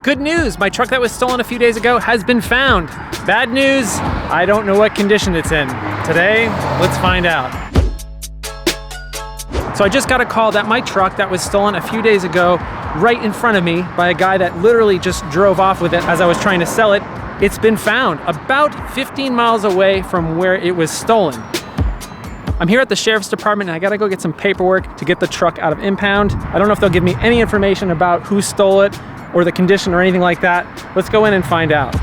Good news, my truck that was stolen a few days ago has been found. Bad news, I don't know what condition it's in. Today, let's find out. So I just got a call that my truck that was stolen a few days ago, right in front of me by a guy that literally just drove off with it as I was trying to sell it. It's been found about 15 miles away from where it was stolen. I'm here at the Sheriff's Department and I gotta go get some paperwork to get the truck out of impound. I don't know if they'll give me any information about who stole it or the condition or anything like that. Let's go in and find out.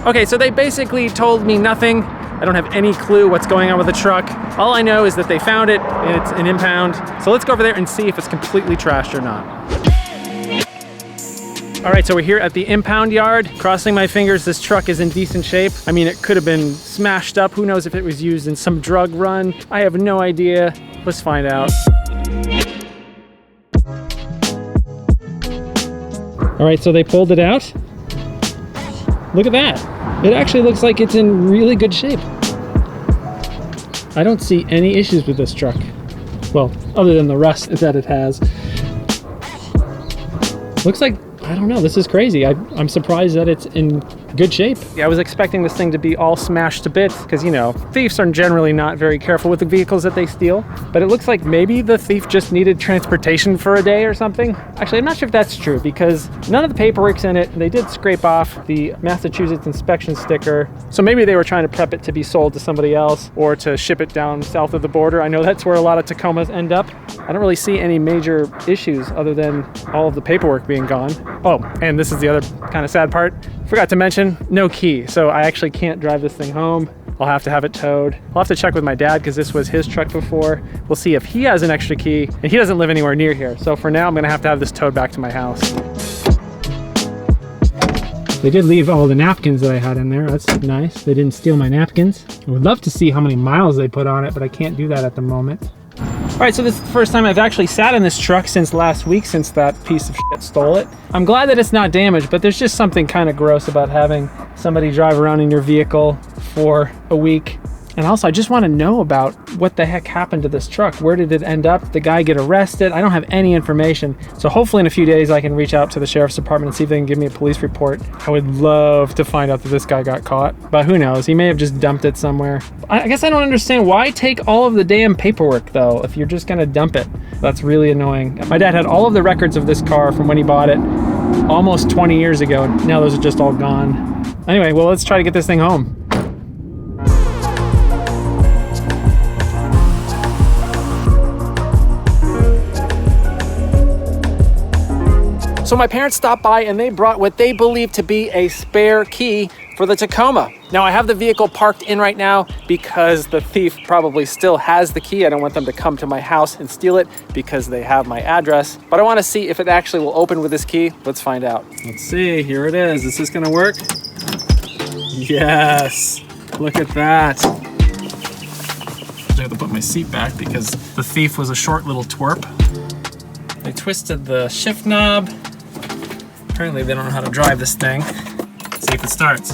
Okay, so they basically told me nothing. I don't have any clue what's going on with the truck. All I know is that they found it and it's an impound. So let's go over there and see if it's completely trashed or not. All right, so we're here at the impound yard. Crossing my fingers, this truck is in decent shape. I mean, it could have been smashed up. Who knows if it was used in some drug run? I have no idea. Let's find out. All right, so they pulled it out. Look at that. It actually looks like it's in really good shape. I don't see any issues with this truck. Well, other than the rust that it has. Looks like, I don't know, this is crazy. I'm surprised that it's in good shape. Yeah, I was expecting this thing to be all smashed to bits because, you know, thieves are generally not very careful with the vehicles that they steal. But it looks like maybe the thief just needed transportation for a day or something. Actually, I'm not sure if that's true because none of the paperwork's in it. They did scrape off the Massachusetts inspection sticker. So maybe they were trying to prep it to be sold to somebody else or to ship it down south of the border. I know that's where a lot of Tacomas end up. I don't really see any major issues other than all of the paperwork being gone. Oh, and this is the other kind of sad part. Forgot to mention, no key. So I actually can't drive this thing home. I'll have to have it towed. I'll have to check with my dad because this was his truck before. We'll see if he has an extra key, and he doesn't live anywhere near here. So for now, I'm gonna have to have this towed back to my house. They did leave all the napkins that I had in there. That's nice. They didn't steal my napkins. I would love to see how many miles they put on it, but I can't do that at the moment. All right, so this is the first time I've actually sat in this truck since last week, since that piece of shit stole it. I'm glad that it's not damaged, but there's just something kind of gross about having somebody drive around in your vehicle for a week. And also, I just want to know about what the heck happened to this truck. Where did it end up? Did the guy get arrested? I don't have any information. So hopefully in a few days, I can reach out to the Sheriff's Department and see if they can give me a police report. I would love to find out that this guy got caught, but who knows? He may have just dumped it somewhere. I guess I don't understand why take all of the damn paperwork though, if you're just gonna dump it. That's really annoying. My dad had all of the records of this car from when he bought it almost 20 years ago. And now those are just all gone. Anyway, well, let's try to get this thing home. So my parents stopped by and they brought what they believe to be a spare key for the Tacoma. Now I have the vehicle parked in right now because the thief probably still has the key. I don't want them to come to my house and steal it because they have my address. But I want to see if it actually will open with this key. Let's find out. Let's see, here it is. Is this gonna work? Yes, look at that. I have to put my seat back because the thief was a short little twerp. They twisted the shift knob. Apparently they don't know how to drive this thing. Let's see if it starts.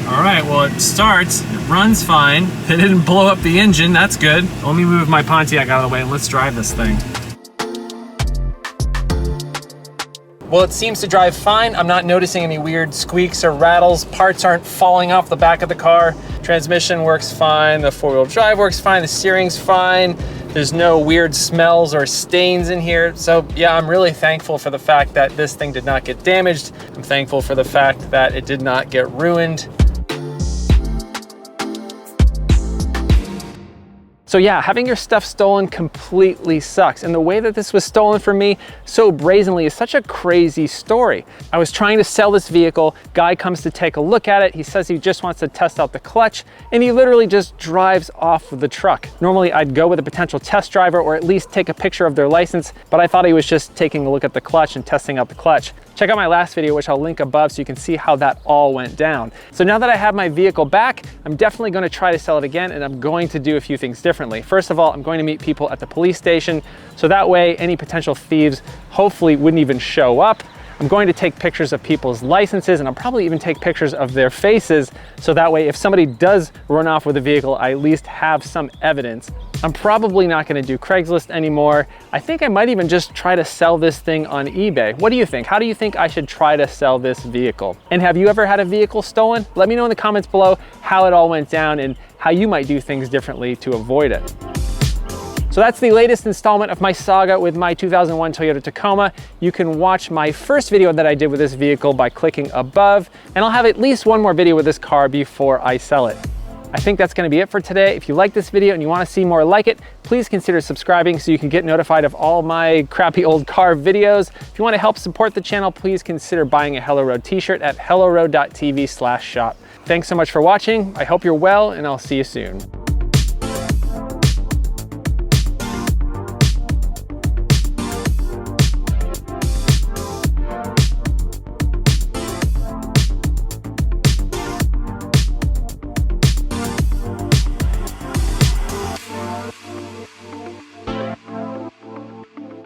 All right, well it starts, it runs fine. It didn't blow up the engine, that's good. Let me move my Pontiac out of the way and let's drive this thing. Well, it seems to drive fine. I'm not noticing any weird squeaks or rattles. Parts aren't falling off the back of the car. Transmission works fine, the four-wheel drive works fine, the steering's fine. There's no weird smells or stains in here. So yeah, I'm really thankful for the fact that this thing did not get damaged. I'm thankful for the fact that it did not get ruined. So yeah, having your stuff stolen completely sucks. And the way that this was stolen from me so brazenly is such a crazy story. I was trying to sell this vehicle. Guy comes to take a look at it. He says he just wants to test out the clutch and he literally just drives off with the truck. Normally I'd go with a potential test driver or at least take a picture of their license, but I thought he was just taking a look at the clutch and testing out the clutch. Check out my last video, which I'll link above so you can see how that all went down. So now that I have my vehicle back, I'm definitely going to try to sell it again, and I'm going to do a few things differently. First of all, I'm going to meet people at the police station, so that way any potential thieves hopefully wouldn't even show up. I'm going to take pictures of people's licenses, and I'll probably even take pictures of their faces, so that way if somebody does run off with a vehicle, I at least have some evidence. I'm probably not gonna do Craigslist anymore. I think I might even just try to sell this thing on eBay. What do you think? How do you think I should try to sell this vehicle? And have you ever had a vehicle stolen? Let me know in the comments below how it all went down and how you might do things differently to avoid it. So that's the latest installment of my saga with my 2001 Toyota Tacoma. You can watch my first video that I did with this vehicle by clicking above, and I'll have at least one more video with this car before I sell it. I think that's gonna be it for today. If you like this video and you wanna see more like it, please consider subscribing so you can get notified of all my crappy old car videos. If you wanna help support the channel, please consider buying a Hello Road t-shirt at helloroad.tv/shop. Thanks so much for watching. I hope you're well, and I'll see you soon.